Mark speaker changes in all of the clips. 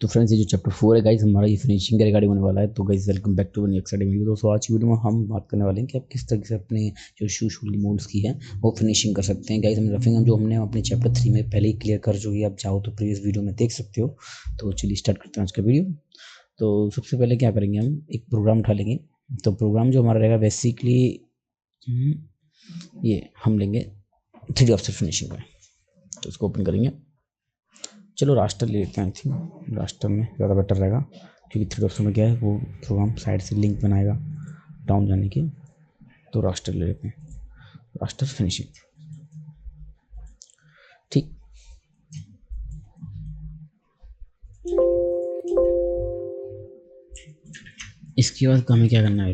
Speaker 1: तो फ्रेंड्स, ये जो चैप्टर 4 है गाइस हमारा, ये फिनिशिंग के रिगार्डिंग होने वाला है। तो guys welcome back to next video. दोस्तों आज की वीडियो में हम बात करने वाले हैं कि आप किस तरीके से अपने जो शूज़ की मोल्ड्स की है वो फिनिशिंग कर सकते हैं। गाइस हम रफिंग जो हमने अपने चैप्टर 3 में पहले ही क्लियर कर चुकी है, आप चाहो तो प्रीवियस वीडियो में देख सकते हो। तो चलिए स्टार्ट करते हैं आज का वीडियो। तो सबसे पहले क्या करेंगे, हम एक प्रोग्राम उठा लेंगे। तो प्रोग्राम जो हमारा रहेगा बेसिकली ये हम लेंगे 3D ऑफसेट फिनिशिंग में। तो इसको ओपन करेंगे। चलो रास्टर ले लेते हैं। आई थिंक रास्टर में ज़्यादा बेटर रहेगा, क्योंकि 3D ऑफसेट में क्या है वो प्रोग्राम साइड से लिंक बनाएगा डाउन जाने की। तो रास्टर ले लेते हैं, रास्टर फिनिशिंग। ठीक, इसके बाद हमें क्या करना है,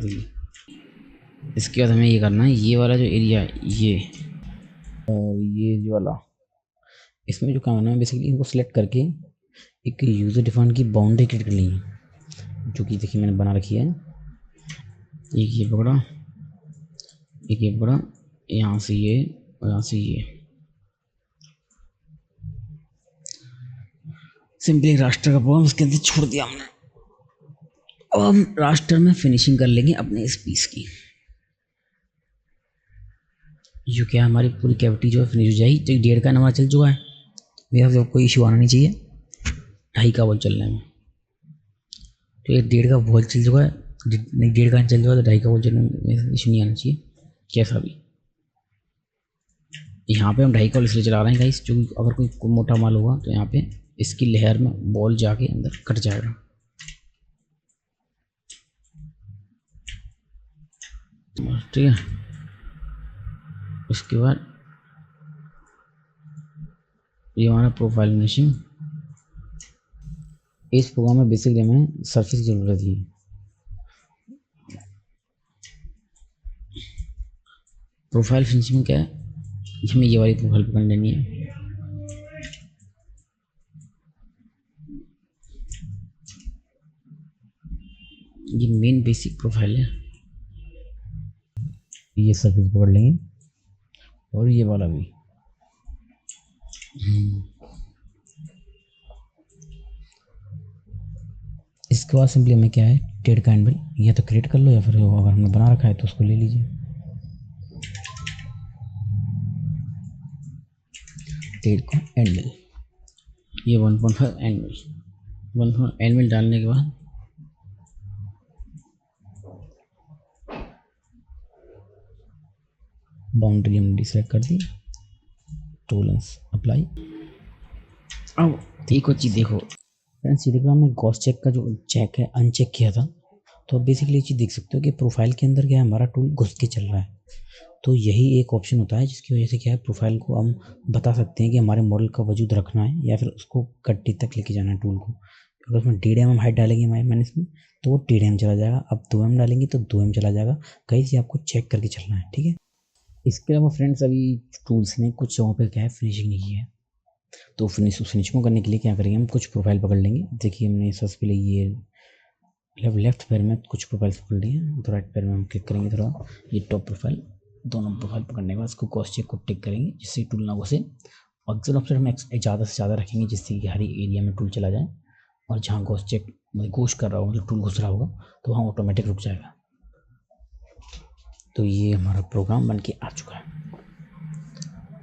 Speaker 1: इसके बाद हमें ये करना है, ये वाला जो एरिया है ये और ये जो वाला, इसमें जो काम करना है बेसिकली इनको सेलेक्ट करके एक यूज़र डिफाइन की बाउंड्री क्रिएट करनी है, जो कि देखिए मैंने बना रखी है। एक ये पकड़ा, एक ये पकड़ा, यहाँ से ये और यहाँ से ये। सिंपली रास्टर का प्रोग्राम इसके अंदर छोड़ दिया हमने। अब हम रास्टर में फिनिशिंग कर लेंगे अपने इस पीस की। जो क्या हमारी पूरी कैविटी जो है फिनिश हो जाएगी। तो 1.5 का नंबर चल चुका है, मेरा तो कोई इशू आना नहीं चाहिए। 2.5 का बॉल चल रहा है, तो ये 1.5 का बॉल चल चुका है। 1.5 का चल चुका है तो 2.5 का बॉल चलने में इशू नहीं आना चाहिए कैसा भी। यहाँ पे हम 2.5 का बॉल इसलिए चला रहे हैं गाइस, क्योंकि अगर कोई मोटा माल होगा तो यहाँ पे इसकी लहर में बॉल जाके अंदर कट जाएगा। ठीक है, उसके बाद ये हमारा प्रोफाइल फिनिशिंग। इस प्रोग्राम में बेसिकली हमें सरफेस की जरूरत है। प्रोफाइल फिनिशिंग में क्या है, हमें ये वाली प्रोफाइल पकड़ लेनी है। ये मेन बेसिक प्रोफाइल है, ये सरफेस पकड़ लेंगे और ये वाला भी। इसके बाद सिंपली हमें क्या है, टेड का एंगल या तो क्रिएट कर लो या फिर अगर हमने बना रखा है तो उसको ले लीजिए। टेड का एंगल, ये 1.5 एंगल, 1.5 एंगल डालने के बाद बाउंड्री हमने डिसाइड कर दी, टोलेंस अप्लाई। अब देखो चीज, देखो फ्रेंड्स, ये देखो हमने गॉस चेक का जो चेक है अनचेक किया था। तो बेसिकली ये चीज़ देख सकते हो कि प्रोफाइल के अंदर क्या है, हमारा टूल घुस के चल रहा है। तो यही एक ऑप्शन होता है जिसकी वजह से क्या है, प्रोफाइल को हम बता सकते हैं कि हमारे मॉडल का वजूद रखना है या फिर उसको गड्ढे तक लेके जाना है टूल को। अगर उसमें 1.5 mm हाइट डालेंगे मैंने इसमें तो वो 1.5 mm चला जाएगा। अब 2 mm डालेंगे तो 2 mm चला जाएगा। कहीं से आपको चेक करके चलना है, ठीक है। इसके अलावा फ्रेंड्स, अभी टूल्स ने कुछ जगहों पर क्या है फिनिशिंग नहीं की है। तो फिनिशिंग करने के लिए क्या करेंगे, हम कुछ प्रोफाइल पकड़ लेंगे। देखिए हमने सबसे पहले ये लेफ्ट पैर में कुछ प्रोफाइल पकड़ लिए, तो राइट पैर में हम क्लिक करेंगे थोड़ा, ये टॉप प्रोफाइल। दोनों प्रोफाइल पकड़ने के बाद इसको क्रॉस चेक को टिक करेंगे जिससे टूल ना घुसे। एक्सेल ऑप्शन हम ज़्यादा से ज़्यादा रखेंगे जिससे कि हर एरिया में टूल चला जाए, और जहाँ क्रॉस चेक घुस कर रहा होगा, मतलब टूल घुस रहा होगा, तो वहाँ ऑटोमेटिक रुक जाएगा। तो ये हमारा प्रोग्राम बन के आ चुका है।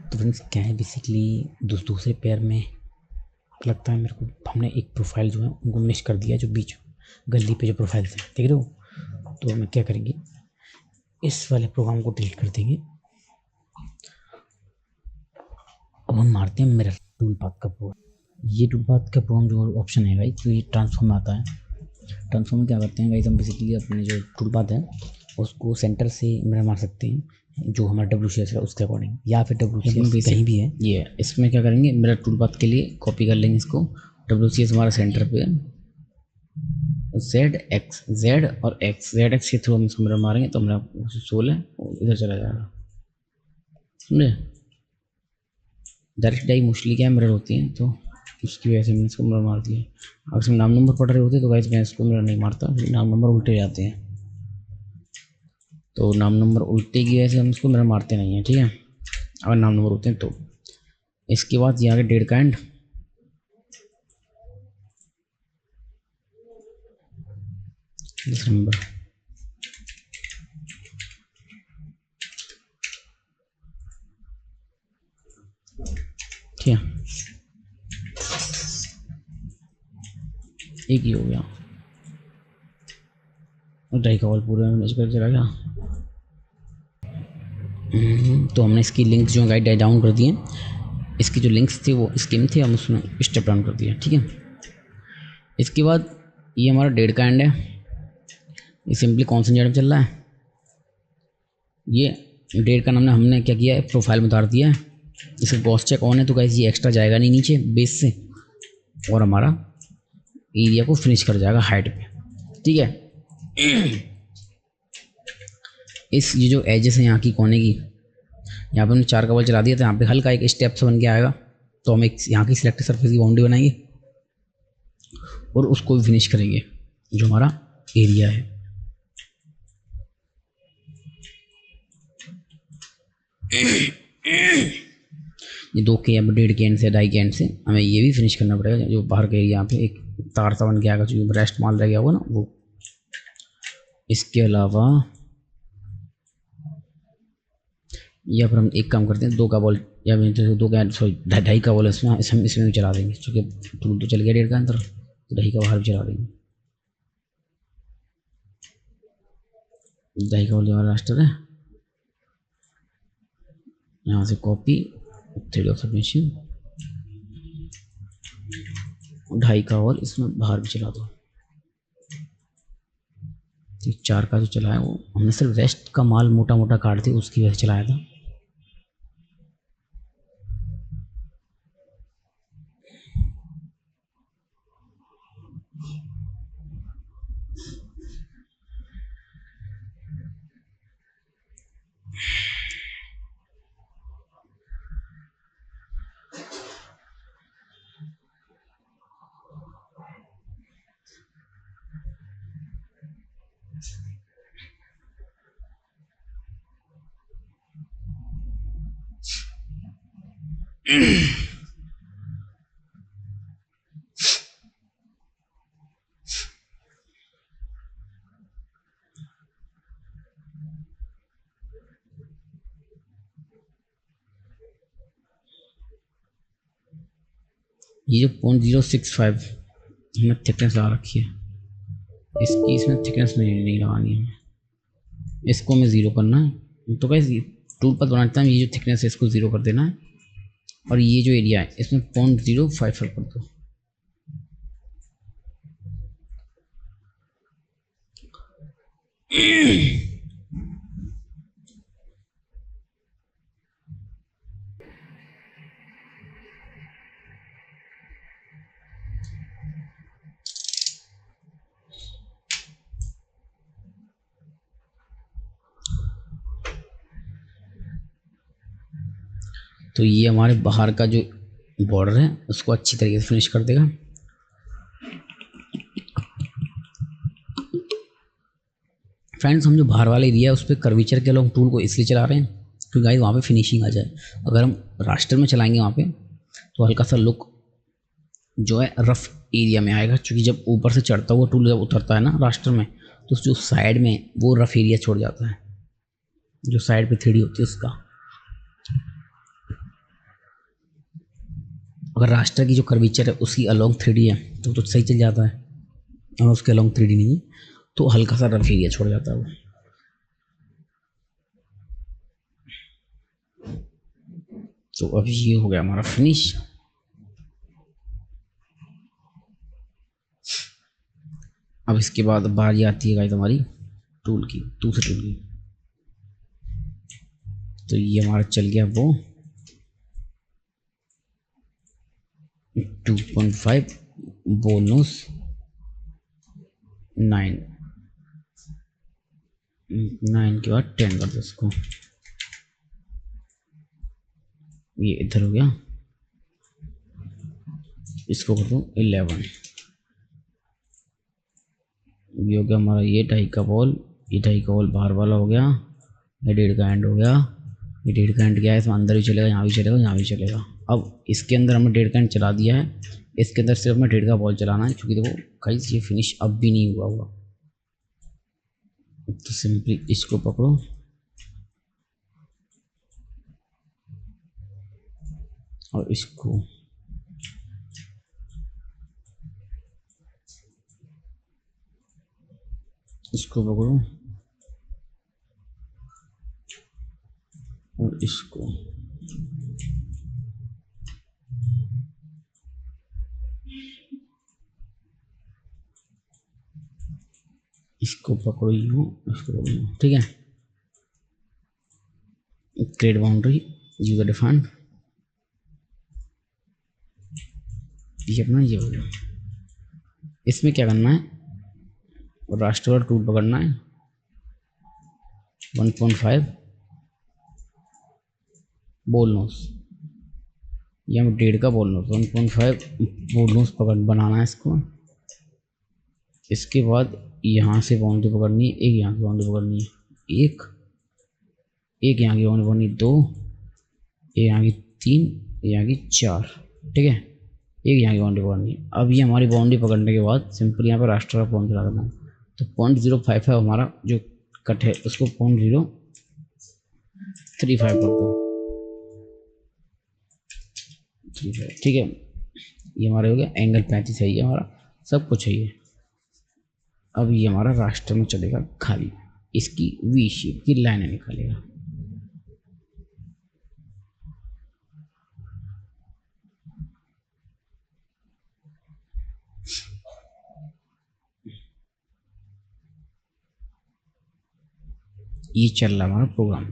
Speaker 1: तो फ्रेंड्स क्या है, बेसिकली दूसरे पैर में लगता है मेरे को हमने एक प्रोफाइल जो है उनको मिस कर दिया, जो बीच गली पे जो प्रोफाइल थे, देख रहे हो। तो हमें क्या करेंगे, इस वाले प्रोग्राम को डिलीट कर देंगे। अब हम मारते हैं मिरर टूल पाथ का प्रोग्राम। ये टूल पाथ का प्रोग्राम जो ऑप्शन है गाइस, तो ये ट्रांसफॉर्म में आता है। ट्रांसफॉर्म में क्या करते हैं गाइस, हम बेसिकली अपने जो टूल पाथ है उसको सेंटर से मिरर मार सकते हैं, जो हमारा WCS है उसके अकॉर्डिंग, या फिर WCS कहीं भी है। ये इसमें क्या करेंगे, मिरर टूल पाथ के लिए कॉपी कर लेंगे इसको। WCS हमारा सेंटर पे Z और X के थ्रू हम इसको मिरर मारेंगे तो हमारा 16 इधर चला जाएगा, समझे। डायरेक्ट डाई मोस्टली क्या मिरर होती हैं, तो उसकी वजह से मैंने इसको मिरर मार दिया। अगर इसमें नाम नंबर पढ़ रहे होते तो गाइस मैं इसको मिरर नहीं मारता, नाम नंबर उल्टे जाते हैं। तो नाम नंबर उल्टे की वजह से हम इसको मिरर मारते नहीं हैं, ठीक है, अगर नाम नंबर होते हैं तो। इसके बाद यहाँ के 1.5 का एंड, दिस नंबर। ठीक है, एक ही हो गया, ढाई का बॉल पूरे में मैच कर चला गया। तो हमने इसकी लिंक्स जो गाइड डाउन कर दिए, इसकी जो लिंक्स थी वो स्कीम थी, हम उसमें स्टेप डाउन कर दिया। ठीक है, इसके बाद ये हमारा डेढ़ का एंड है, ये सिंपली कॉन्सेंट्रेट में चल रहा है। ये डेढ़ का नाम हमने क्या किया है, प्रोफाइल में उतार दिया है। इसका गॉस चेक ऑन है तो गाइस ये एक्स्ट्रा जाएगा नहीं नीचे बेस से, और हमारा एरिया को फिनिश कर जाएगा हाइट पे। ठीक है, इस ये जो एजेस हैं यहाँ की कोने की, यहाँ पे हमने 4 का बॉल चला दिया, तो यहाँ पे हल्का एक स्टेप से बन के आएगा, तो हम एक यहाँ की सिलेक्टेड सरफेस की बाउंड्री बनाएंगे और उसको भी फिनिश करेंगे जो हमारा एरिया है। ये 2 के या 1.5 के एंड से 2.5 के एंड से हमें ये भी फिनिश करना पड़ेगा। जो बाहर का एरिया यहाँ पे एक तार सा बन के आएगा, जो रेस्ट माल रह गया होगा ना वो। इसके अलावा या फिर हम एक काम करते हैं, 2 का बॉल या फिर 2 का सॉरी 2.5 का बॉल इसमें हम इसमें भी चला देंगे, क्योंकि टूल तो चल गया 1.5 का अंदर, तो 2.5 का बाहर भी चला देंगे। 2.5 का बॉल हमारा रास्टर है, यहाँ से कॉपी 3D ऑफ सबमिशन, 2.5 का बॉल इसमें बाहर भी चला दो। 4 का जो चला है वो हमने सिर्फ वेस्ट का माल मोटा मोटा काट दिया, उसकी वजह से चलाया था। ये जो 0.065 हमने थिकनेस लगा रखी है, इसकी इसमें थिकनेस नहीं लगानी है, इसको हमें 0 करना है। तो गाइस टूल पर बनाता है, ये जो थिकनेस है इसको 0 कर देना है, और ये जो एरिया है इसमें 0.055 कर दो। तो ये हमारे बाहर का जो बॉर्डर है उसको अच्छी तरीके से फिनिश कर देगा। फ्रेंड्स, हम जो बाहर वाला एरिया है उस पर कर्वीचर के लोग टूल को इसलिए चला रहे हैं क्योंकि गाइस वहाँ पे फिनिशिंग आ जाए। अगर हम रास्टर में चलाएंगे वहाँ पे तो हल्का सा लुक जो है रफ एरिया में आएगा, क्योंकि जब ऊपर से चढ़ता हुआ टूल जब उतरता है ना रास्टर में, तो जो साइड में वो रफ एरिया छोड़ जाता है, जो साइड पे 3D होती है उसका। अगर रास्टर की जो कर्वीचर है उसकी अलोंग 3D है तो सही चल जाता है, और उसके अलोंग 3D नहीं है तो हल्का सा रफ एरिया छोड़ जाता है वो। तो अब ये हो गया हमारा फिनिश। अब इसके बाद बारी आती है गाइस हमारी टूल की, दूसरे टूल की। तो ये हमारा चल गया वो 2.5 बोनस 9 के बाद 10 कर दो इसको, ये इधर हो गया, इसको कर दो 11। ये हो गया हमारा ये 2.5 का बॉल, ये 2.5 का बॉल बाहर वाला हो गया, ये 1.5 का एंड हो गया, ये 1.5 का एंड क्या है इसमें अंदर भी चलेगा, यहाँ भी चलेगा, यहाँ भी चलेगा। अब इसके अंदर हमने 1.5 का एंड चला दिया है, इसके अंदर सिर्फ हमें 1.5 का बॉल चलाना है, क्योंकि देखो गाइस ये फिनिश अब भी नहीं हुआ। तो सिंपली इसको पकड़ो, और इसको पकड़ो, और इसको पकड़ो, यूं इसको पकड़ो, ठीक है। क्रिएट बाउंड्री यूजर डिफाइंड, ये अपना ये हो गया। इसमें क्या करना है, राष्ट्रवाद टूल पकड़ना है 1.5 बोल नोस, या 1.5 का बोल नोस, 1.5 बोल नोस पकड़ बनाना है इसको। इसके बाद यहाँ से बाउंड्री पकड़नी है, एक यहाँ की बाउंड्री पकड़नी है, एक यहाँ की बाउंड्री पकड़नी, 2 एक यहाँ की, 3 यहाँ की, 4, ठीक है। एक यहाँ की बाउंड्री पकड़नी है। अब ये हमारी बाउंड्री पकड़ने के बाद सिंपल यहाँ पर राष्ट्र का पॉइंट चला देना है। तो 0.055 हमारा जो कट है उसको 0.035 कर दो, 35, ठीक है। ये हमारे हो गया, एंगल 35 है, ये हमारा सब कुछ है ये। अब ये हमारा राष्ट्र में चलेगा खाली, इसकी वी शेप की लाइन निकालेगा। ये चल रहा हमारा प्रोग्राम।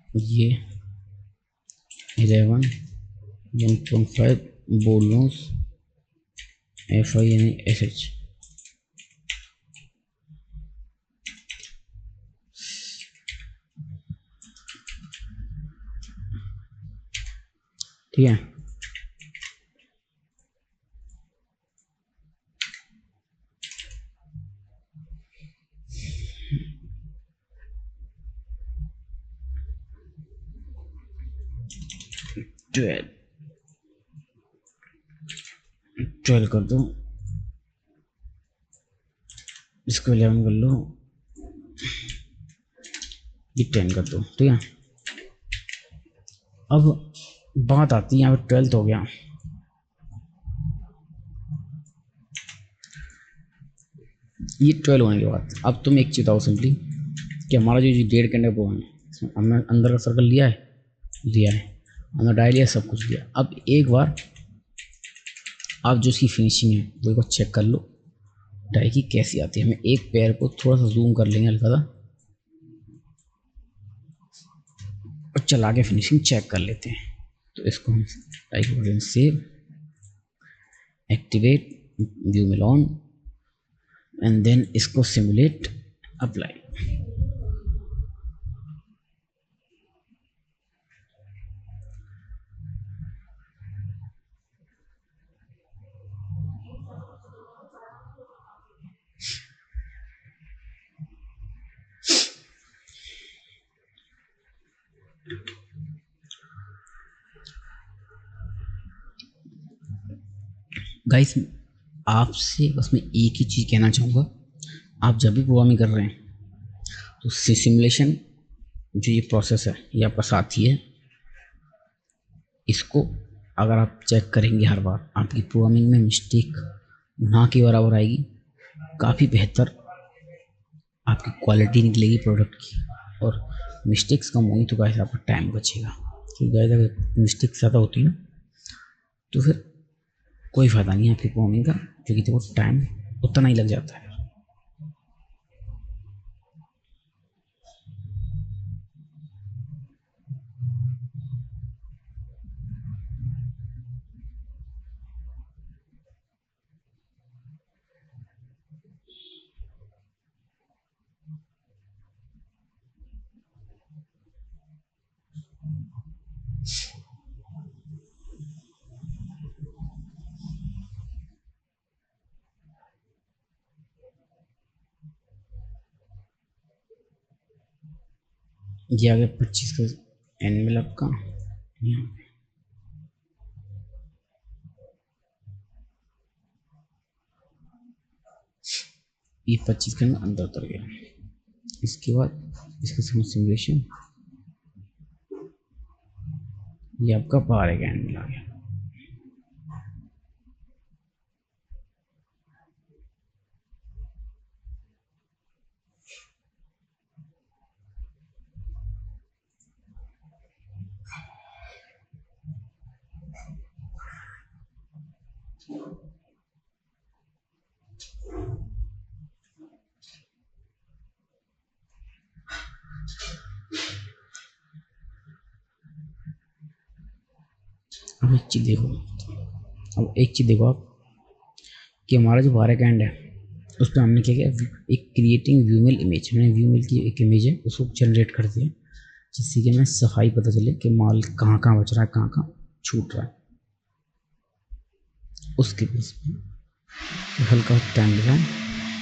Speaker 1: ये 11 1.5 बोलनोस FI यानी SH, ठीक है। ट्वेल्व कर दो, इसको 11 कर लो, ये 10 कर दो, ठीक है। अब बात आती है यहाँ पे 12 हो गया। ये 12 होने के बाद अब तुम एक चीज बताओ सिंपली कि हमारा जो 1.5 घंटे प्रोग्राम है, हमने अंदर का सर्कल लिया है, हमने डायल लिया, सब कुछ लिया। अब एक बार आप जो इसकी फिनिशिंग है वो एक बार चेक कर लो, डाई की कैसी आती है। हमें एक पैर को थोड़ा सा जूम कर लेंगे हल्का सा, और चला के फिनिशिंग चेक कर लेते हैं। तो इसको हम डाई को सेव, एक्टिवेट, व्यू में ऑन, एंड देन इसको सिमुलेट, अप्लाई। गाइस आपसे बस मैं एक ही चीज़ कहना चाहूँगा, आप जब भी प्रोग्रामिंग कर रहे हैं तो सिमुलेशन जो ये प्रोसेस है ये आपका साथी है। इसको अगर आप चेक करेंगे हर बार, आपकी प्रोग्रामिंग में मिस्टेक ना के बराबर आएगी, काफ़ी बेहतर आपकी क्वालिटी निकलेगी प्रोडक्ट की, और मिस्टेक्स कम होंगी तो गाइस आपका टाइम बचेगा। क्योंकि गाइस अगर मिस्टेक्स ज़्यादा होती है ना तो फिर कोई फ़ायदा नहीं है आपकी प्रोग्रामिंग का, क्योंकि देखो टाइम उतना ही लग जाता है। ये आ गया 25 का एनवेलप का, यहाँ पे ये 25 के अंदर उतर गया। इसके बाद इसका सिमुलेशन, ये आपका बाहर का एनवेल आ गया। अब एक चीज़ देखो, आप कि हमारा जो बारह कैंड है उस पर हमने क्या किया, एक क्रिएटिंग व्यूमेल इमेज, हमने व्यूमेल की एक इमेज है उसको जनरेट कर दिया, जिससे कि हमें सफाई पता चले कि माल कहाँ कहाँ बच रहा है, कहाँ कहाँ छूट रहा है। उसके बेस पे हल्का टाइम लगा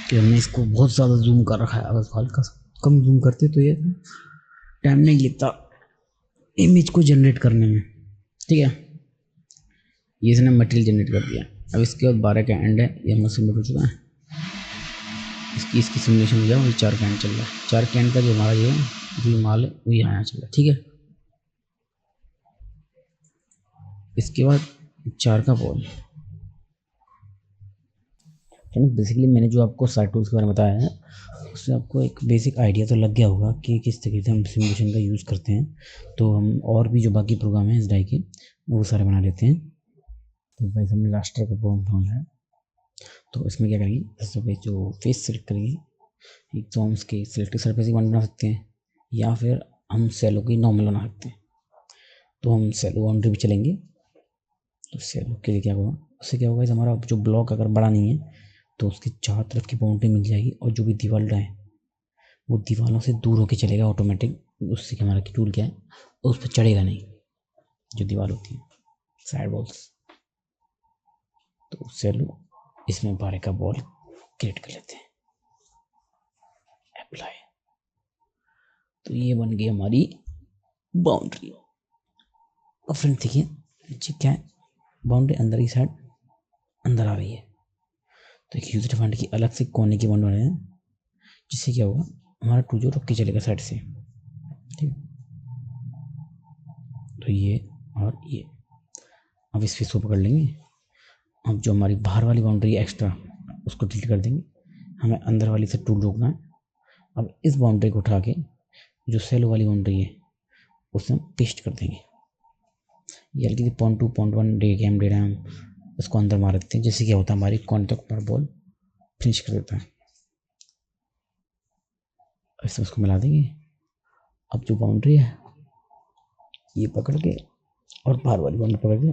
Speaker 1: कि हमने इसको बहुत ज़्यादा जूम कर रखा है। अगर हल्का कम जूम करते तो ये टाइम नहीं लेता इमेज को जनरेट करने में, ठीक है। ये इसने मटेरियल जनरेट कर दिया। अब इसके बाद 12 का एंड है, ये हमारा सबमिट हो चुका है। इसकी सिमुलेशन हो गया, वही 4 का एंड चल रहा है। 4 का एंड का जो हमारा ये जो माल है वो यहाँ चल रहा है, ठीक है। इसके बाद 4 का बॉल, बेसिकली मैंने जो आपको साइड टूल्स के बारे में बताया है उससे आपको एक बेसिक आइडिया तो लग गया होगा कि किस तरीके से हम सिमुलेशन का यूज़ करते हैं। तो हम और भी जो बाकी प्रोग्राम हैं इस डाई के वो सारे बना लेते हैं। तो भाई हमने रास्टर का प्रोग्राम ढूंढा है, तो इसमें क्या करेंगे, सबसे पहले जो फेस सेलेक्ट करेंगे, एक तो हम उसके सिलेक्टेड सरफेस की बना सकते हैं या फिर हम सेलो की नॉर्मल बना सकते हैं। तो हम सेलो बाउंड्री भी चलेंगे। तो सेलो के लिए क्या होगा, उससे क्या होगा, हमारा जो ब्लॉक अगर बड़ा नहीं है तो उसकी चारों तरफ की बाउंड्री मिल जाएगी और जो भी दीवार है वो दीवारों से दूर होके चलेगा ऑटोमेटिक। उससे हमारा की टूल क्या है, उस पर चढ़ेगा नहीं जो दीवार होती है साइड वॉल्स। तो सेलो इसमें 12 का बॉल क्रिएट कर लेते हैं, अप्लाई। तो ये बन गई हमारी बाउंड्री। और फ्रेंड देखिए नीचे क्या है, बाउंड्री अंदर की साइड अंदर आ रही है। तो एक यूजर डिफाइंड की अलग से कोने की बाउंड्री है, जिससे क्या होगा, हमारा टू जो रुक के चलेगा साइड से, ठीक है। तो ये और ये अब इस फेस को पकड़ लेंगे। अब जो हमारी बाहर वाली बाउंड्री है एक्स्ट्रा उसको डिलीट कर देंगे, हमें अंदर वाली से टूल रोकना है। अब इस बाउंड्री को उठा के जो सेलो वाली बाउंड्री है उसमें पेस्ट कर देंगे। ये हल्की सी 0.2 0.1 दे रहे हैं हम, उसको अंदर मार देते हैं, जिससे क्या होता है हमारी कॉर्नर तक पर बॉल फिनिश कर देता है। ऐसे उसको मिला देंगे। अब जो बाउंड्री है ये पकड़ के और बाहर वाली बाउंड्री पकड़ के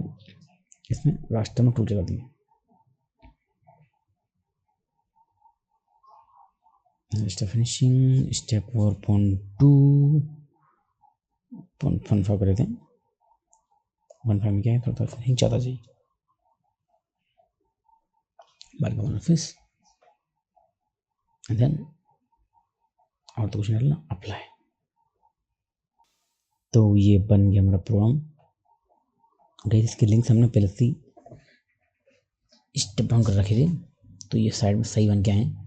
Speaker 1: इसमें रास्ते में टूल लगा देंगे। स्टेप फिनिशिंग स्टेप 4.2.15 कर देते हैं। 1.5 में क्या है, थोड़ा फिनिशिंग ज़्यादा चाहिए। बार का ऑफिस एंड देन और तो कुछ नहीं डालना, अप्लाई। तो ये बन गया हमारा प्रोग्राम। गाइस इसके लिंक्स हमने पहले से स्टेप डाउन कर रखे थे, तो ये साइड में सही बन गया है।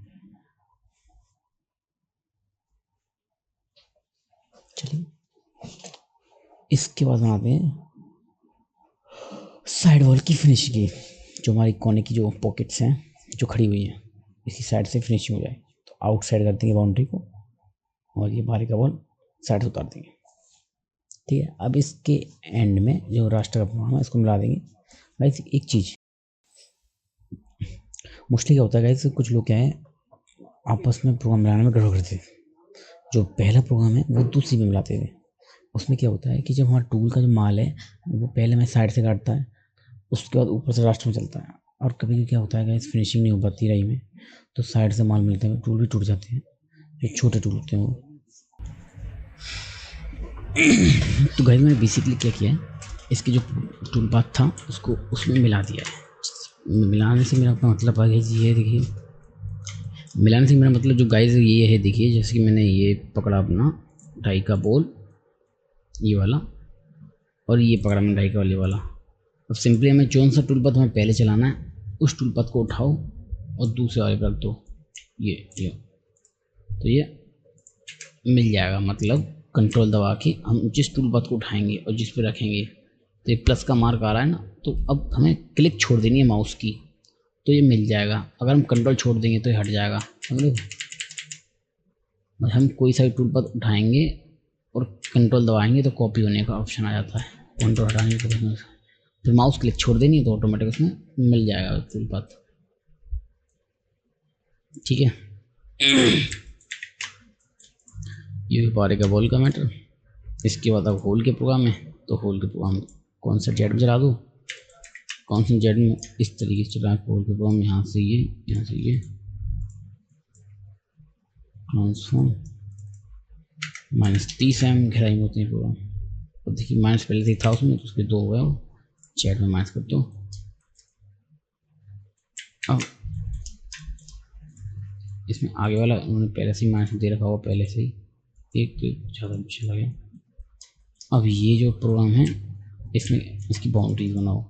Speaker 1: चलिए इसके बाद बनाते हैं साइड वॉल की फिनिशिंग की। जो हमारी कोने की जो पॉकेट्स हैं जो खड़ी हुई हैं इसी साइड से फिनिशिंग हो जाए, तो आउटसाइड कर देंगे बाउंड्री को और ये बाहर का बॉल साइड से उतार देंगे, ठीक है। अब इसके एंड में जो रास्टर का प्रोग्राम है इसको मिला देंगे। गाइस एक चीज़ मोस्टली क्या होता है गाइस, कुछ लोग क्या है आपस में प्रोग्राम मिलाने में गड़बड़ करते थे। जो पहला प्रोग्राम है वो दूसरी में मिलाते थे। उसमें क्या होता है कि जब हमारा टूल का जो माल है वो पहले में साइड से काटता है, उसके बाद ऊपर से रास्टर में चलता है। और कभी क्या होता है गाइस, फिनिशिंग नहीं हो पाती रही में, तो साइड से माल मिलते हैं, टूल भी टूट जाते हैं, जो छोटे टूल होते हैं वो। तो गाइस मैंने बेसिकली क्या किया है, इसके जो टूल पाथ था उसको उसमें मिला दिया है। मिलाने से मेरा अपना मतलब है ये देखिए, मिलाने से मेरा मतलब जो गाइस ये है देखिए, जैसे कि मैंने ये पकड़ा अपना डाई का बॉल ये वाला, और ये पकड़ा मैंने राइट वाले वाला। अब सिंपली हमें कौन सा टूल पाथ हमें पहले चलाना है, उस टूल पाथ को उठाओ और दूसरे वाले पर रख दो, ये तो ये मिल जाएगा। मतलब कंट्रोल दबा के हम जिस टूल पाथ को उठाएंगे और जिस पे रखेंगे, तो ये प्लस का मार्क आ रहा है ना, तो अब हमें क्लिक छोड़ देनी है माउस की, तो ये मिल जाएगा। अगर हम कंट्रोल छोड़ देंगे तो ये हट जाएगा। समझो, हम कोई सा भी टूल पाथ उठाएंगे और कंट्रोल दबाएंगे तो कॉपी होने का ऑप्शन आ जाता है। कंट्रोल हटाएंगे तो फिर माउस क्लिक छोड़ देनी है तो ऑटोमेटिक उसमें मिल जाएगा टूल पाथ। ठीक है, ये बारे का बॉल का मैटर। इसके बाद अब होल के प्रोग्राम है, तो होल के प्रोग्राम कौन सा जेड में चला दो, कौन सा जेड में इस तरीके से चला होल के प्रोग्राम। यहाँ से ये ट्रांसफॉर्म -30 mm गहराई में होते हैं प्रोग्राम। अब देखिए माइनस पहले से था उसमें, तो उसके 2 हो गए, वो जेड में माइनस कर दो। अब इसमें आगे वाला उन्होंने पहले से ही माइनस दे रखा हुआ, पहले से ही एक तो ज़्यादा चला गया। अब ये जो प्रोग्राम है इसमें इसकी बाउंड्रीज बनाओ।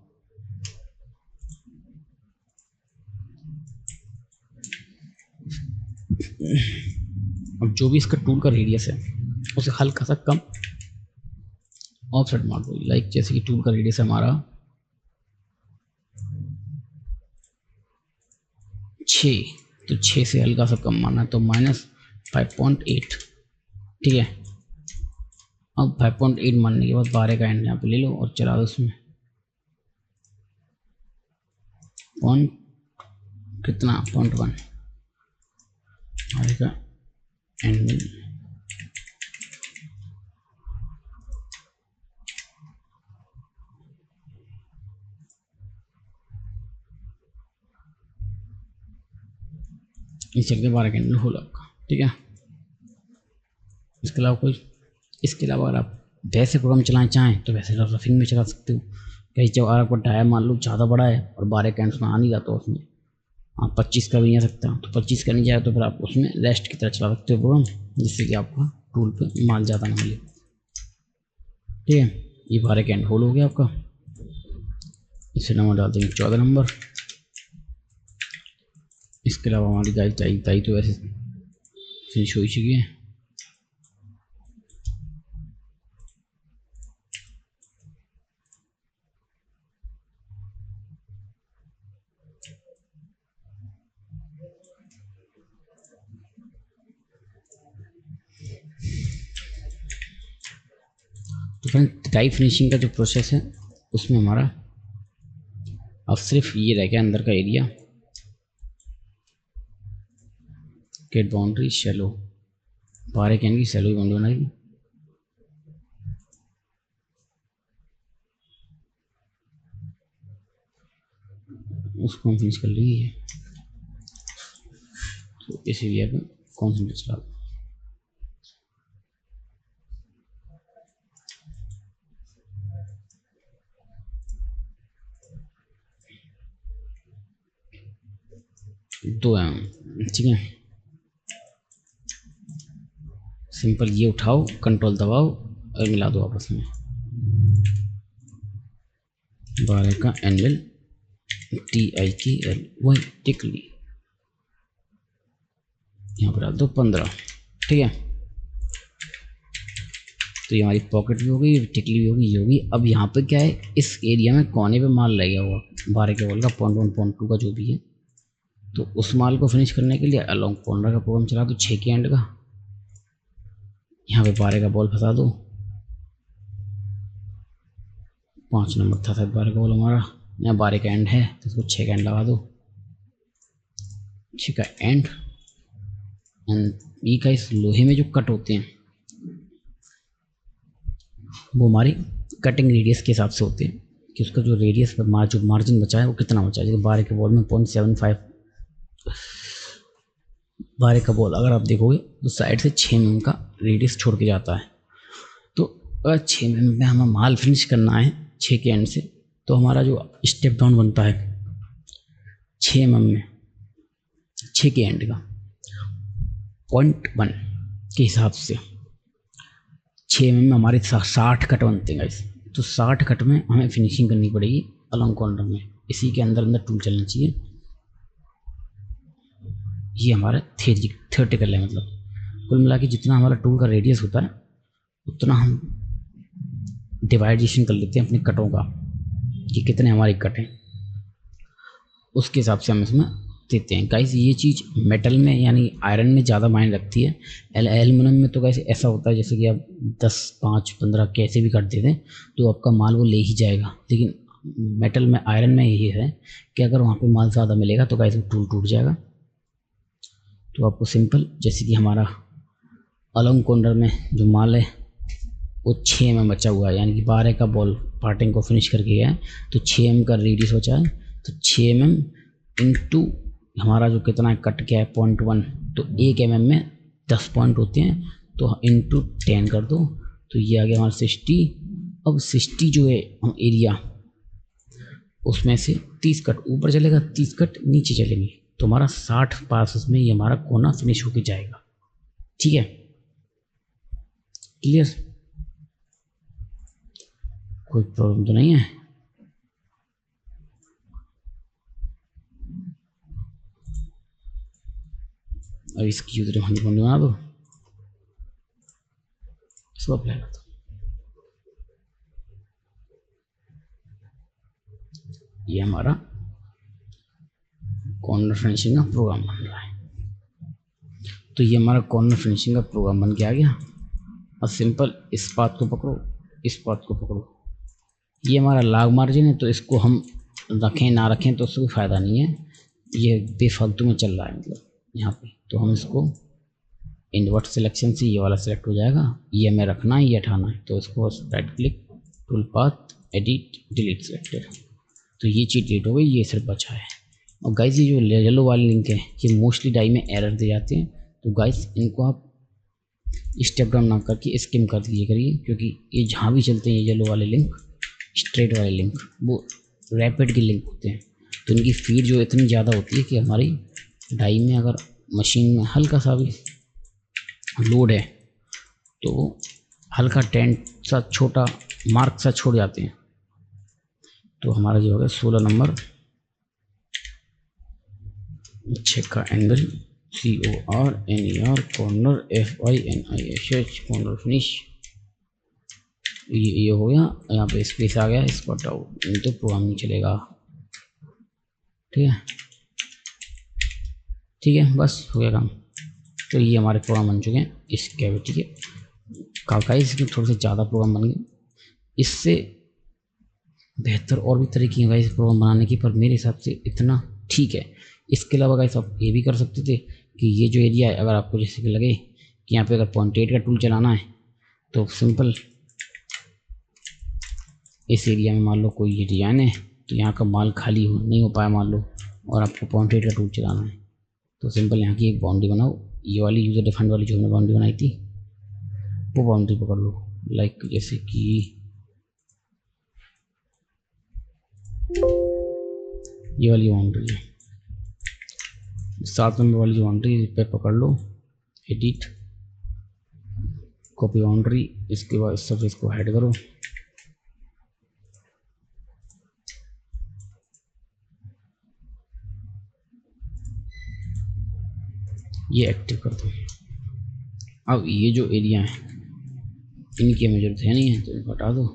Speaker 1: अब जो भी इसका टूल का रेडियस है उसे हल्का सा कम ऑफसेट मार दो। लाइक जैसे कि टूल का रेडियस है हमारा 6, तो 6 से हल्का सा कम मारना है, तो -5.8। ठीक है, अब 5.8 मारने के बाद 12 का एंड यहाँ पे ले लो और चला दो उसमें। कितना 0.1 आएगा एंड इस चल के 12 कैंडल होल आपका। ठीक है, इसके अलावा अगर आप वैसे प्रोग्राम चलाना चाहें तो वैसे आप रफिंग में चला सकते हो। कहीं जब अगर आपका टायर मान लो ज़्यादा बड़ा है और 12 कैंडल्स में आ नहीं जाता उसमें, आप 25 का भी नहीं आ सकता, तो 25 का नहीं जाए तो फिर आप उसमें रेस्ट की तरह चला सकते हो प्रोग्राम, जिससे कि आपका टूल पे माल ज़्यादा ना मिले। ठीक है, ये 12 कैंडल होल हो गया आपका। इसे नंबर डाल देंगे 14 नंबर। इसके अलावा हमारी दाई तो वैसे फिनिश हो चुकी है। तो फ्रेंड टाई फिनिशिंग का जो प्रोसेस है उसमें हमारा अब सिर्फ ये रह गया अंदर का area, gate boundary shallow, 12 can की शैलो बाउंड्री बनाएगी। उसको हम फिनिश कर लेंगे। तो इस एरिया पे कॉन्सेंट्रेट चला दो। ठीक है, सिंपल ये उठाओ, कंट्रोल दबाओ और मिला दो आपस में। 12 का एंगल TIKL वही टिकली यहाँ पर डाल दो 15। ठीक है, तो ये हमारी पॉकेट भी हो गई, टिकली भी होगी, ये होगी। अब यहाँ पे क्या है, इस एरिया में कोने पे माल रह गया हुआ 12 के बॉल का 0.1 0.2 का जो भी है, तो उस माल को फिनिश करने के लिए अलॉन्ग 15 का प्रोग्राम चला दो 6 के एंड का। यहाँ पे 12 का बॉल फंसा दो, 5 नंबर था 12 का बॉल हमारा, यहाँ 12 का एंड है तो इसको 6 का एंड लगा दो। 6 का एंड ये का इस लोहे में जो कट होते हैं वो हमारी कटिंग रेडियस के हिसाब से होते हैं कि उसका जो रेडियस पर जो मार्जिन बचा है वो कितना बचा है। जैसे 12 के बॉल में 0.75 12 का बॉल अगर आप देखोगे तो साइड से 6 mm का रेडियस छोड़ के जाता है। तो अगर 6 mm में हमें माल फिनिश करना है 6 के एंड से, तो हमारा जो स्टेप डाउन बनता है 6 mm में 6 के एंड का 0.1 के हिसाब से 6 mm में हमारे 60 कट बनते हैं गाइस। तो 60 कट में हमें फिनिशिंग करनी पड़ेगी अलोंग कॉर्नर में। इसी के अंदर अंदर टूल चलना चाहिए। ये हमारा थियोरेटिकल है, मतलब कुल मिला के जितना हमारा टूल का रेडियस होता है उतना हम डिवाइडेशन कर लेते हैं अपने कटों का कि कितने हमारे कट हैं, उसके हिसाब से हम इसमें देते हैं गाइस। ये चीज़ मेटल में यानी आयरन में ज़्यादा मायने रखती है। एल्युमिनियम में तो गाइस ऐसा होता है जैसे कि आप 10, 5, 15 कैसे भी कट देते हैं तो आपका माल वो ले ही जाएगा। लेकिन मेटल में, आयरन में यही है कि अगर वहाँ पे माल ज़्यादा मिलेगा तो गाइस वो टूल टूट जाएगा। तो आपको सिंपल, जैसे कि हमारा अलोंग कॉर्नर में जो माल है वो 6 mm बचा हुआ है, यानी कि 12 का बॉल पार्टिंग को फिनिश करके गया है, तो 6 mm का रेडियस बचा है। तो 6 mm इंटू हमारा जो कितना कट गया है 0.1, तो 1 mm में 10 पॉइंट होते हैं, तो इंटू 10 कर दो, तो ये आ गया हमारा 60। अब 60 जो है हम एरिया, उसमें से 30 कट ऊपर चलेगा, 30 कट नीचे चलेंगे, तो हमारा 60 पास में ये हमारा कोना फिनिश होके जाएगा। ठीक है, क्लियर? कोई प्रॉब्लम तो नहीं है? अब इसकी यूजर हंडी बंडी बना दो, इसको अप्लाई कर दो। ये हमारा कॉर्नर फिनिशिंग का प्रोग्राम बन रहा है। तो ये हमारा कॉर्नर फिनिशिंग का प्रोग्राम बन के आ गया। अब सिंपल इस पाथ को पकड़ो, इस पाथ को पकड़ो, ये हमारा लाग मार्जिन है, तो इसको हम रखें ना रखें तो उससे कोई फ़ायदा नहीं है, ये बेफालतू में चल रहा है मतलब यहाँ पे। तो हम इसको इन्वर्ट सिलेक्शन से ये वाला सिलेक्ट हो जाएगा, ये हमें रखना है, ये हटाना है, तो इसको right click, tool path, edit, delete selected, तो ये चीज़ डिलीट हो गई, ये सिर्फ बचा है। और गाइस ये जो येलो वाले लिंक है ये मोस्टली डाई में एरर दे जाते हैं, तो गाइस इनको आप स्टेप डाउन ना करके स्किम कर दिए करिए, क्योंकि ये जहाँ भी चलते हैं ये येलो वाले लिंक, स्ट्रेट वाले लिंक, वो रैपिड के लिंक होते हैं, तो इनकी फीड जो इतनी ज़्यादा होती है कि हमारी डाई में अगर मशीन में हल्का सा भी लोड है तो हल्का टेंट सा छोटा मार्क सा छोड़ जाते हैं। तो हमारा जो होगा 16 नंबर चेक का angle CORNER corner FINISH corner finish, ये हो गया। यहाँ पे स्पेस आ गया, इसको हटाओ, नहीं तो प्रोग्राम नहीं चलेगा। ठीक है, ठीक है, बस हो गया काम। तो ये हमारे प्रोग्राम बन चुके हैं इस कैविटी के। काकाई इसमें थोड़े से ज़्यादा प्रोग्राम बन गए, इससे बेहतर और भी तरीके हैं गाइस प्रोग्राम बनाने की, पर मेरे हिसाब से इतना ठीक है। इसके अलावा गाइस आप ये भी कर सकते थे कि ये जो एरिया है, अगर आपको जैसे कि लगे कि यहाँ पे अगर 0.8 का टूल चलाना है तो सिंपल इस एरिया में मान लो कोई ये डिजाइन है, तो यहाँ का माल खाली नहीं हो पाया मान लो, और आपको 0.8 का टूल चलाना है, तो सिंपल यहाँ की एक बाउंड्री बनाओ, ये वाली यूज़र डिफाइंड वाली जो हमने बाउंड्री बनाई थी वो बाउंड्री पकड़ लो, लाइक जैसे कि ये वाली बाउंड्री है, 7 नंबर वाली जो बाउंड्री पे पकड़ लो, एडिट, कॉपी बाउंड्री, इसके बाद इस सरफेस को हाइड करो, ये एक्टिव कर दो। अब ये जो एरिया है इनकी हमें जरूरत है नहीं है, तो इनको हटा दो।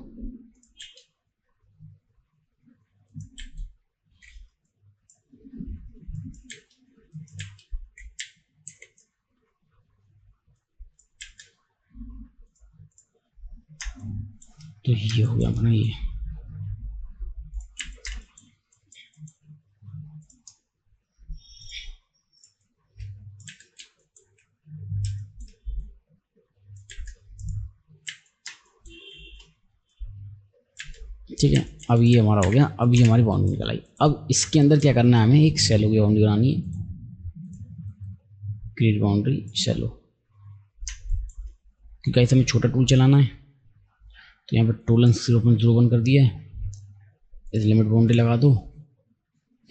Speaker 1: तो ये हो गया अपना ये। ठीक है, अब ये हमारा हो गया। अब ये हमारी बाउंड्री निकल आई। अब इसके अंदर क्या करना है, हमें एक शैलो की बाउंड्री बनानी है, क्रिएट बाउंड्री शैलो, क्योंकि ऐसे हमें छोटा टूल चलाना है, तो यहाँ पर टोलेंस 0.01 कर दिया है, इस लिमिट बाउंड्री लगा दो।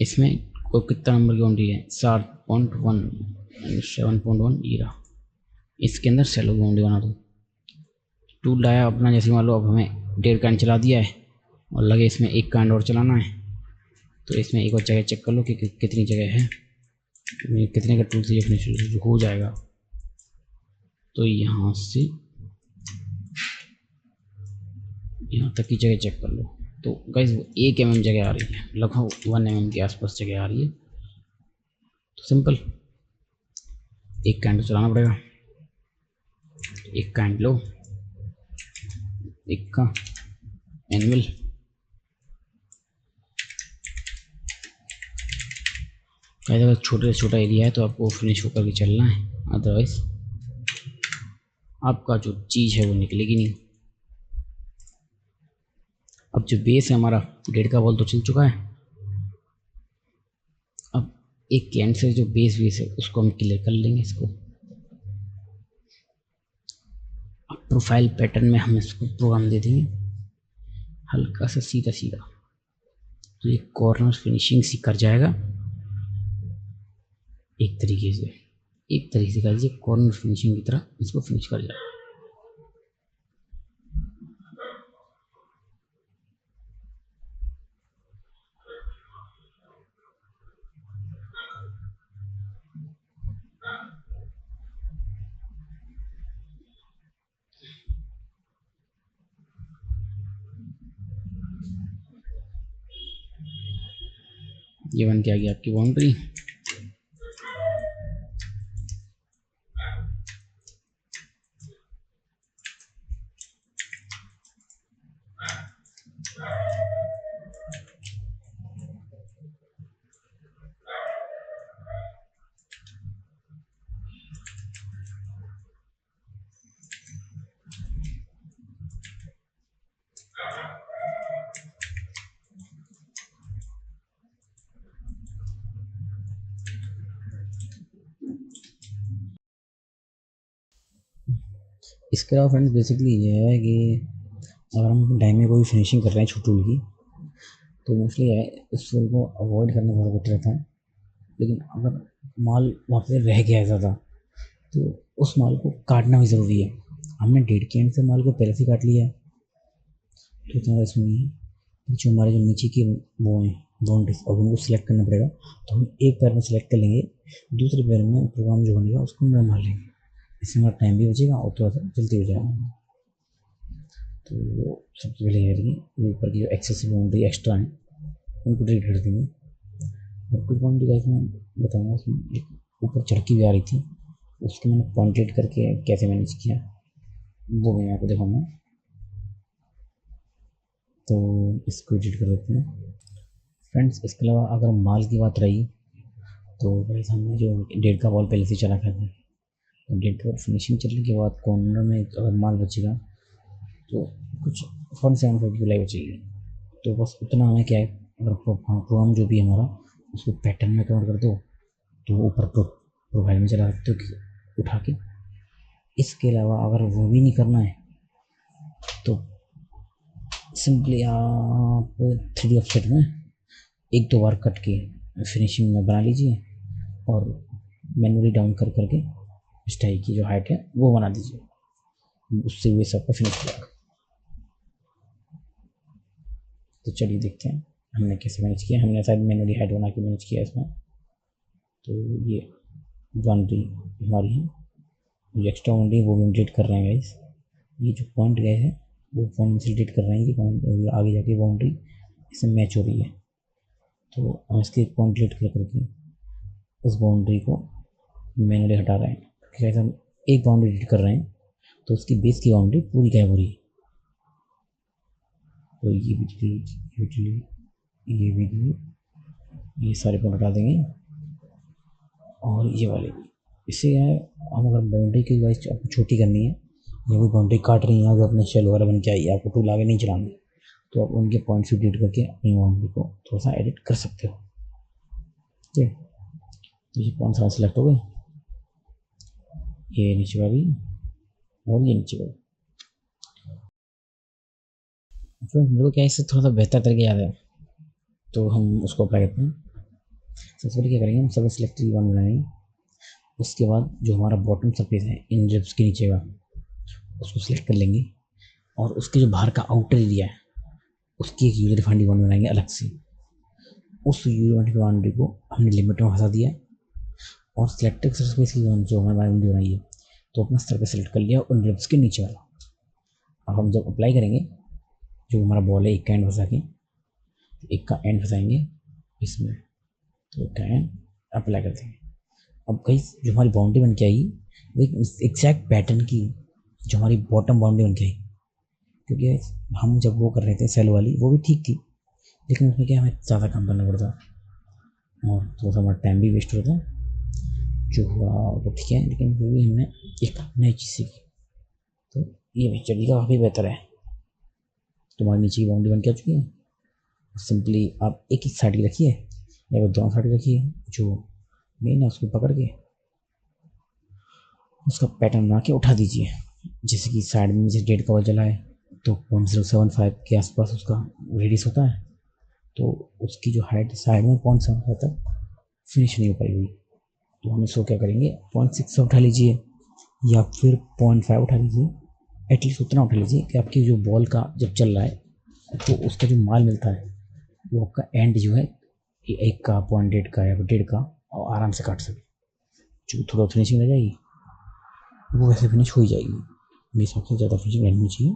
Speaker 1: इसमें कोई कितना नंबर की बाउंड्री है, 7.1 7.1 ये रहा, इसके अंदर शैलो की बाउंड्री बना दो। टूल लाया अपना, जैसे मान लो अब हमें 1.5 कैंड चला दिया है और लगे इसमें 1 कैंड और चलाना है, तो इसमें एक और जगह चेक कर लो कि कितनी जगह है, कितने का टूल से ये फिनिश हो जाएगा। तो यहाँ से यहाँ तक की जगह चेक कर लो। तो गाइस 1 mm जगह आ रही है, लगभग 1 mm के आसपास जगह आ रही है। तो सिंपल एक कैंड चलाना पड़ेगा, एक कैंड लो, एक का एनुअल, अगर छोटे से छोटा एरिया है तो आपको फिनिश होकर के चलना है, अदरवाइज आपका जो चीज़ है वो निकलेगी नहीं। अब जो बेस है हमारा 1.5 का बॉल तो चल चुका है, अब एक कैंड से जो बेस है उसको हम क्लियर कर लेंगे। इसको अब प्रोफाइल पैटर्न में हम इसको प्रोग्राम दे देंगे हल्का सा सीधा सीधा, तो ये कॉर्नर फिनिशिंग सी कर जाएगा। एक तरीके से कर दीजिए, कॉर्नर फिनिशिंग की तरह इसको फिनिश कर जाएगा। ये बन के आ गई आपकी बाउंड्री। इसके अलावा फ्रेंड्स बेसिकली ये है कि अगर हम टाइम में कोई फिनिशिंग कर रहे हैं छोटे टूल की, तो मोस्टली है इस टूल को अवॉइड करना ज़्यादा बेटर रहता है। लेकिन अगर माल वहाँ पे रह गया है ज़्यादा, तो उस माल को काटना भी ज़रूरी है। हमने 1.5 के एंड से माल को पहले से काट लिया है, तो इतना सुनिए जो हमारे जो नीचे की वो हैं बाउंड्रीज, अब उनको सिलेक्ट करना पड़ेगा। तो हम एक पैर में सिलेक्ट कर लेंगे, दूसरे पैर में प्रोग्राम जो बनेगा उसको हम मार लेंगे, इससे हमारा टाइम भी बचेगा और थोड़ा सा जल्दी हो जाएगा। तो सबसे पहले ये ऊपर की जो एक्सेसिव बाउंड्री एक्स्ट्रा है उनको डिलीट कर देंगे। और कुछ बाउंड्री का मैं बताऊँगा, उसमें एक ऊपर चढ़की भी आ रही थी, उसको मैंने पॉइंटेड करके कैसे मैनेज किया वो मैं आपको दिखाऊँगा। तो इसको एडिट कर देते हैं फ्रेंड्स। इसके अलावा अगर माल की बात रही, तो भाई हमने जो 1.5 का बॉल पहले से चला था, तो 1.5 का फिनिशिंग चलने के बाद कॉर्नर में अगर माल बचेगा तो कुछ 175 की लाई बचेगी। तो बस उतना हमें क्या है, अगर प्रोग्राम जो भी हमारा उसको पैटर्न में कन्वर्ट कर दो तो ऊपर प्रोफाइल में चला सकते हो उठा के। इसके अलावा अगर वो भी नहीं करना है तो सिंपली आप 3D ऑफसेट में 1-2 बार कट के फिनिशिंग में बना लीजिए और मैनुअली डाउन कर करके स्टाई की जो हाइट है वो बना दीजिए, उससे हुए सबका फिनिश हो जाएगा। तो चलिए देखते हैं हमने कैसे मैनेज किया। हमने शायद मैनुअली हाइट बना के मैनेज किया इसमें। तो ये बाउंड्री हमारी है, जो एक्स्ट्रा बाउंड्री वो भी हम डिलीट कर रहे हैं गाइस। ये जो पॉइंट गए हैं वो पॉइंट से डिलीट कर रहे हैं कि पॉइंट आगे जाके बाउंड्री इससे मैच हो रही है। तो हम इसके एक पॉइंट डिलीट कर करके उस बाउंड्री को मैनुअली हटा रहे हैं, क्योंकि हम एक बाउंड्री डिलीट कर रहे हैं तो उसकी बेस की बाउंड्री पूरी गायब हो रही है। तो ये भी डिलीट, ये भी डिलीट, ये सारे पॉइंट हटा देंगे और ये वाले भी। इससे क्या है, हम अगर बाउंड्री की वाइज आपको छोटी करनी है या कोई बाउंड्री काट रही है जो अपने शेल वगैरह बन के आई है, आपको टूल आगे नहीं चलाना, तो आप उनके पॉइंट्स डिलीट करके अपनी बाउंड्री को थोड़ा सा एडिट कर सकते हो। ठीक है, तो ये पॉइंट सारा सिलेक्ट हो गए, ये नीचे का भी और ये नीचे का भी। तो मेरे को क्या इससे थोड़ा सा बेहतर तरीके याद है, तो हम उसको अप्लाई करते हैं। सबसे पहले क्या करेंगे, हम सब सिलेक्ट वन बनाएंगे। उसके बाद जो हमारा बॉटम सरफेस है इन रिब्स के नीचे का, उसको सिलेक्ट कर लेंगे। और उसके जो बाहर का आउटर एरिया है उसकी एक यूजर डिफाइंड बाउंड्री बनाएंगे अलग से। उस यूजर डिफाइंड बाउंड्री को हमने लिमिट में फंसा दिया और सिलेक्टेड सर्फेस की जो हमारी बाउंड्री बनाई है तो अपना सर्फेस सेलेक्ट कर लिया उन लिमिट्स के नीचे वाला। अब हम जब अप्लाई करेंगे जो हमारा बॉल है एक का एंड फंसा के, एक का एंड फंसाएंगे इसमें, तो एक का एंड अप्लाई कर देंगे। अब कहीं जो हमारी बाउंड्री बन के आई वो एक एग्जैक्ट पैटर्न की जो हमारी बॉटम बाउंड्री बन के आई, क्योंकि हम जब वो कर रहे थे सेल वाली वो भी ठीक थी लेकिन उसमें क्या हमें ज़्यादा काम करना पड़ता और थोड़ा सा हमारा टाइम भी वेस्ट होता जो हुआ वो ठीक है, लेकिन वो भी हमने एक नई चीज़ सीखी। तो ये पिक्चर का काफ़ी बेहतर है। तुम्हारे नीचे की बाउंड्री बन के आ चुकी है, सिंपली आप एक एक साइड की रखिए या फिर दोनों साइड रखिए, जो मेन है उसको पकड़ के उसका पैटर्न बना के उठा दीजिए। जैसे कि साइड में जैसे डेट कवर जला है तो 0.075 के आसपास उसका रेडियस होता है, तो उसकी जो हाइट साइड में 0.75 तक फिनिश नहीं हो पाई हुई, तो हम इसको क्या करेंगे 0.6 उठा लीजिए या फिर 0.5 उठा लीजिए, एटलीस्ट उतना उठा लीजिए कि आपकी जो बॉल का जब चल रहा है तो उसका जो माल मिलता है वो आपका एंड जो है एक का 0.8 का या फिर 1.5 का और आराम से काट सके। जो थोड़ा फिनिशिंग रह जाएगी वो वैसे फिनिश हो ही जाएगी, मेरे हिसाब से ज़्यादा फिनिशिंग रहनी चाहिए।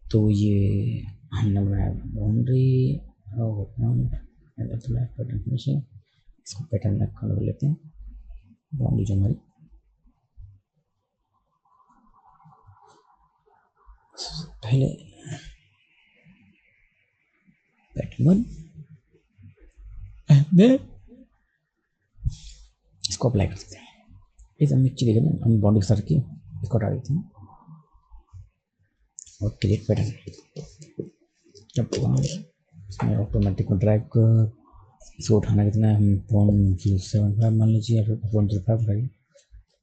Speaker 1: तो ये हमने बनाया बाउंड्री पैटर्न फिनिशिंग, इसको पैटर्न में कर लेते हैं। बाउंड्री जो हमारी पहले पैटर्न 1 इसको अप्लाई कर सकते हैं। इस हम नीचे देखें ना हम बाउंड्री के साथ की इसको हटा देते हैं और क्रिएट पैटर्न जब इसमें ऑटोमेटिक को ड्रैग इसको उठाना कितना है हम 0.075 मान लीजिए या फिर 0.05 उठाइए,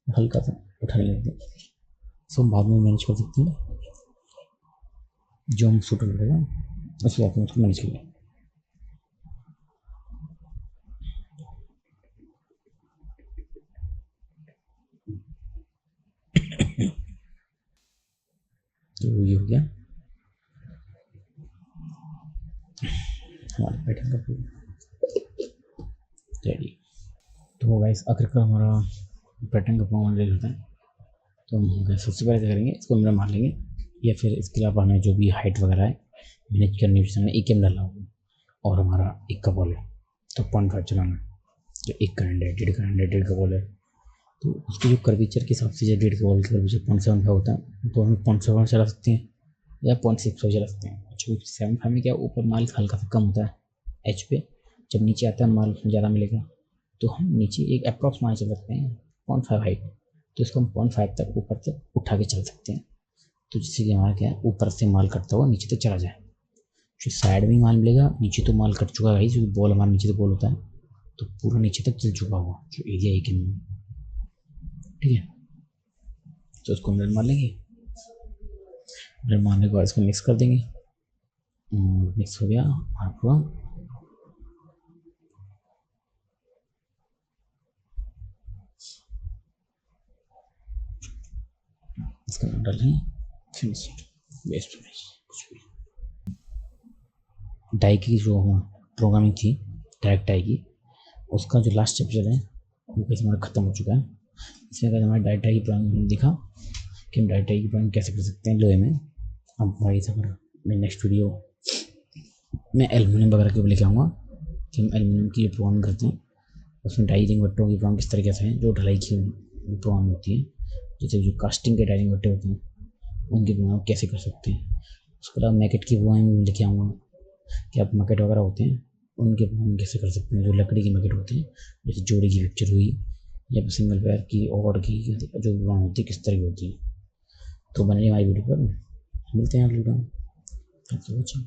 Speaker 1: हल्का सा उठा लेते हैं, इसको बाद में मैनेज कर सकते हैं जो हम सूट करेगा उस हिसाब से उसको मैनेज कर लें। तो ये हो गया हमारे पैटर्न का रेडी। तो गाइस आखिरकार हमारा पैटर्न का पूरा रेडी होता है। तो हम सबसे पहले क्या करेंगे इसको मिरर मार लेंगे या फिर इसके अलावा हमें जो भी हाइट वगैरह है मैनेज करनी है, हमने एक एम डाला होगा और हमारा एक का बॉल है तो 0.5 चलाना है, जो एक का हैंड है 1.5 का हैंड है 1.5 का बॉल है तो उसके जो कर्वीचर के हिसाब से जो 1.5 का बॉल का कर्वीचर 0.75 होता है तो हम 0.75 चला सकते हैं या 0.65 चला सकते हैं। 0.75 में क्या ऊपर माल हल्का सा कम होता है एच पे, जब नीचे आता है माल ज़्यादा मिलेगा तो हम नीचे एक अप्रॉक्स मान चल सकते हैं 0.5 हाइट, तो इसको हम 0.5 तक ऊपर तक उठा के चल सकते हैं। तो जिससे कि हमारा क्या है ऊपर से माल कटता हुआ नीचे तक चला जाए, जो साइड में माल मिलेगा नीचे तो माल कट चुका है जो बॉल हमारा नीचे तक बॉल होता है तो पूरा नीचे तक चल चुका हुआ जो एरिया एक में, ठीक है। तो उसको मिरर मार लेंगे, मिरर मारने के बाद इसको मिक्स कर देंगे, मिक्स हो गया आपका इसका नाम डालेंगे फिनिश बेस्ट फिनिश। कुछ भी डाई की जो प्रोग्रामिंग थी डायरेक्ट डाई की उसका जो लास्ट चैप्टर है वो कैसे हमारा ख़त्म हो चुका है। इसमें अगर हमारे डायरेक्ट डाई की प्रोग्रामिंग दिखा कि हम डायरेक्ट डाई की प्रोग्रामिंग कैसे कर सकते हैं लोहे में। अब भाई साहब मैं नेक्स्ट वीडियो में एल्यूमिनियम वगैरह के ऊपर लेके आऊँगा कि हम एल्यूमिनियम की जो प्रोग्रामिंग करते हैं उसमें डाइरिंग भट्टों की प्रोग्राम किस तरीके से है, जो ढलाई की प्रोग्राम होती है जैसे जो कास्टिंग के डाइरिंग भट्टे होते हैं उनकी प्रोग्राम कैसे कर सकते हैं। उसके अलावा मैकेट की प्रोग्रामिंग लेके आऊँगा कि आप मैकेट वगैरह होते हैं उनके प्रोग्राम कैसे कर सकते हैं, जो लकड़ी की मैकेट होते हैं जैसे जोड़ी की पिक्चर हुई या फिर सिंगल पैर की और की जो प्रोग्राम होती है किस तरह की होती है। तो बने हमारी वीडियो पर मिलते हैं अगली वीडियो।